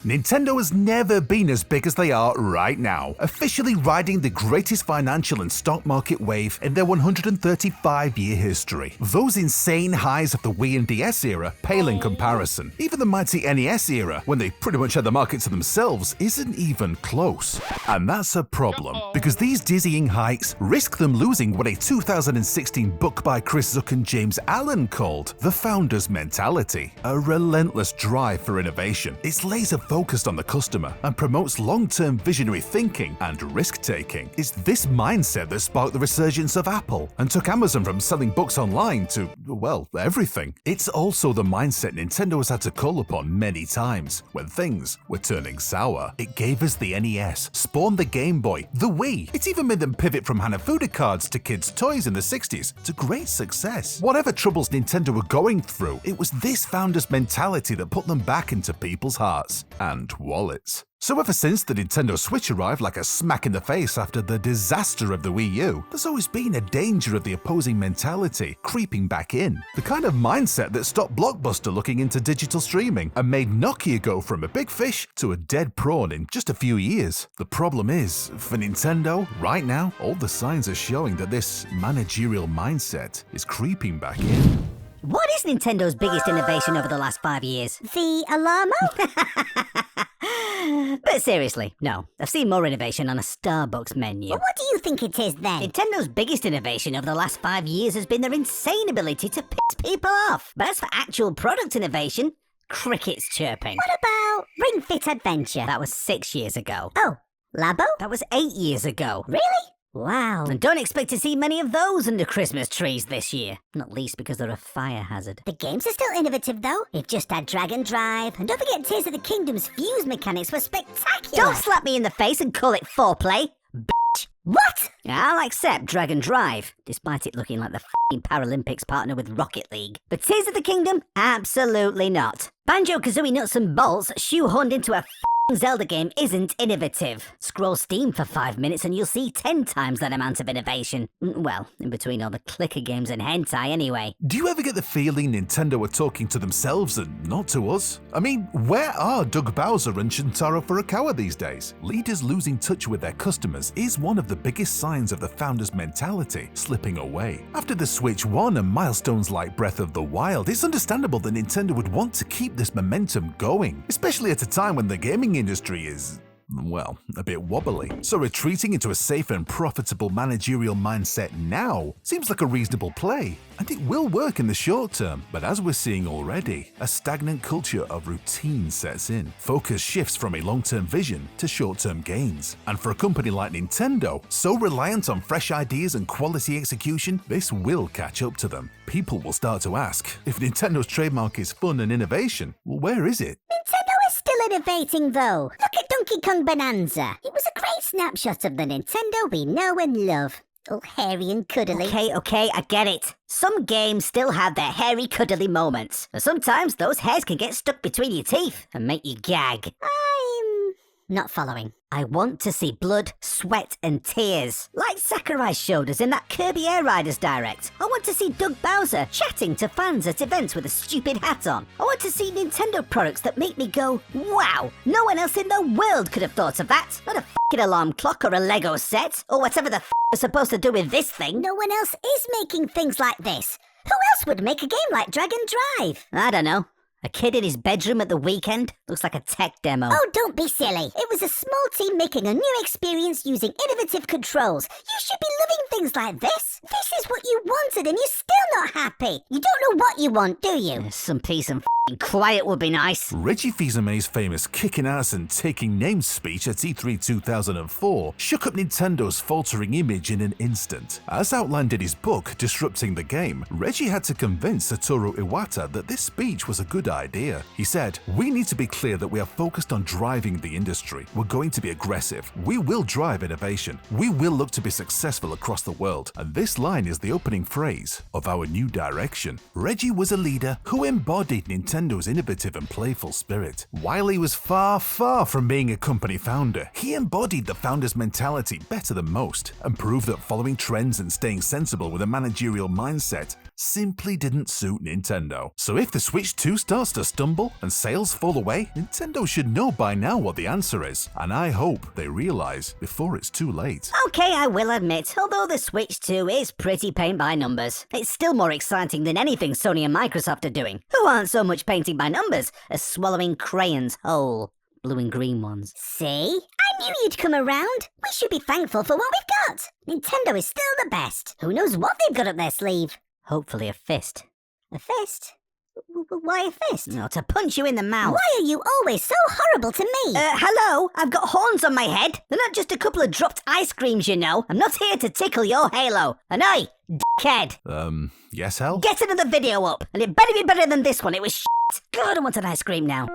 Nintendo has never been as big as they are right now, officially riding the greatest financial and stock market wave in their 135-year history. Those insane highs of the Wii and DS era pale in comparison. Even the mighty NES era, when they pretty much had the market to themselves, isn't even close. And that's a problem, because these dizzying heights risk them losing what a 2016 book by Chris Zuck and James Allen called the founder's mentality, a relentless drive for innovation. It's laser focused on the customer and promotes long-term visionary thinking and risk-taking. It's this mindset that sparked the resurgence of Apple and took Amazon from selling books online to, well, everything. It's also the mindset Nintendo has had to call upon many times when things were turning sour. It gave us the NES, spawned the Game Boy, the Wii. It's even made them pivot from Hanafuda cards to kids' toys in the 60s to great success. Whatever troubles Nintendo were going through, it was this founder's mentality that put them back into people's hearts and wallets. So ever since the Nintendo Switch arrived like a smack in the face after the disaster of the Wii U, there's always been a danger of the opposing mentality creeping back in. The kind of mindset that stopped Blockbuster looking into digital streaming and made Nokia go from a big fish to a dead prawn in just a few years. The problem is, for Nintendo, right now, all the signs are showing that this managerial mindset is creeping back in. What is Nintendo's biggest innovation over the last 5 years? The Alarmo? But seriously, no. I've seen more innovation on a Starbucks menu. Well, what do you think it is then? Nintendo biggest innovation over the last 5 years has been their insane ability to piss people off. But as for actual product innovation, crickets chirping. What about Ring Fit Adventure? That was 6 years ago. Oh, Labo? That was 8 years ago. Really? Wow. And don't expect to see many of those under Christmas trees this year. Not least because they're a fire hazard. The games are still innovative though. We've just had Dragon Drive. And don't forget Tears of the Kingdom's fuse mechanics were spectacular. Don't slap me in the face and call it foreplay. What? I'll accept Dragon Drive, despite it looking like the f***ing Paralympics partner with Rocket League. But Tears of the Kingdom? Absolutely not. Banjo-Kazooie Nuts and Bolts shoehorned into a Zelda game isn't innovative. Scroll Steam for 5 minutes and you'll see 10 times that amount of innovation. Well, in between all the clicker games and hentai anyway. Do you ever get the feeling Nintendo are talking to themselves and not to us? I mean, where are Doug Bowser and Shintaro Furukawa these days? Leaders losing touch with their customers is one of the biggest signs of the founder's mentality slipping away. After the Switch 1 and milestones like Breath of the Wild, it's understandable that Nintendo would want to keep this momentum going, especially at a time when the gaming industry is, well, a bit wobbly. So retreating into a safe and profitable managerial mindset now seems like a reasonable play, and it will work in the short term. But as we're seeing already, a stagnant culture of routine sets in. Focus shifts from a long-term vision to short-term gains. And for a company like Nintendo, so reliant on fresh ideas and quality execution, this will catch up to them. People will start to ask, if Nintendo's trademark is fun and innovation, well, where is it? Nintendo is still innovating though. Look at Donkey Kong Bonanza. It was a great snapshot of the Nintendo we know and love. All hairy and cuddly. Okay, I get it. Some games still have their hairy, cuddly moments. And sometimes those hairs can get stuck between your teeth and make you gag. I'm not following. I want to see blood, sweat, and tears. Like Sakurai showed us in that Kirby Air Riders Direct. I want to see Doug Bowser chatting to fans at events with a stupid hat on. I want to see Nintendo products that make me go, wow, no one else in the world could have thought of that. Not a f***ing alarm clock or a Lego set, or whatever the f*** we're supposed to do with this thing. No one else is making things like this. Who else would make a game like Dragon Drive? I don't know. A kid in his bedroom at the weekend? Looks like a tech demo. Oh, don't be silly. It was a small team making a new experience using innovative controls. You should be loving things like this. This is what you wanted and you're still not happy. You don't know what you want, do you? Some peace and quiet would be nice. Reggie Fils-aime's famous kicking ass and taking names speech at E3 2004 shook up Nintendo's faltering image in an instant. As outlined in his book, Disrupting the Game, Reggie had to convince Satoru Iwata that this speech was a good idea. He said, "We need to be clear that we are focused on driving the industry. We're going to be aggressive. We will drive innovation. We will look to be successful across the world." And this line is the opening phrase of our new direction. Reggie was a leader who embodied Nintendo's innovative and playful spirit. While he was far, far from being a company founder, he embodied the founder's mentality better than most and proved that following trends and staying sensible with a managerial mindset simply didn't suit Nintendo. So if the Switch 2 starts to stumble and sales fall away, Nintendo should know by now what the answer is. And I hope they realize before it's too late. Okay, I will admit, although the Switch 2 is pretty paint by numbers, it's still more exciting than anything Sony and Microsoft are doing, who aren't so much painting by numbers as swallowing crayons whole. Blue and green ones. See? I knew you'd come around. We should be thankful for what we've got. Nintendo is still the best. Who knows what they've got up their sleeve? Hopefully a fist. A fist? Why a fist? No, to punch you in the mouth. Why are you always so horrible to me? Hello? I've got horns on my head. They're not just a couple of dropped ice creams, you know. I'm not here to tickle your halo. And I, dickhead. Yes, Hal? Get another video up, and it better be better than this one. It was shit. God, I want an ice cream now.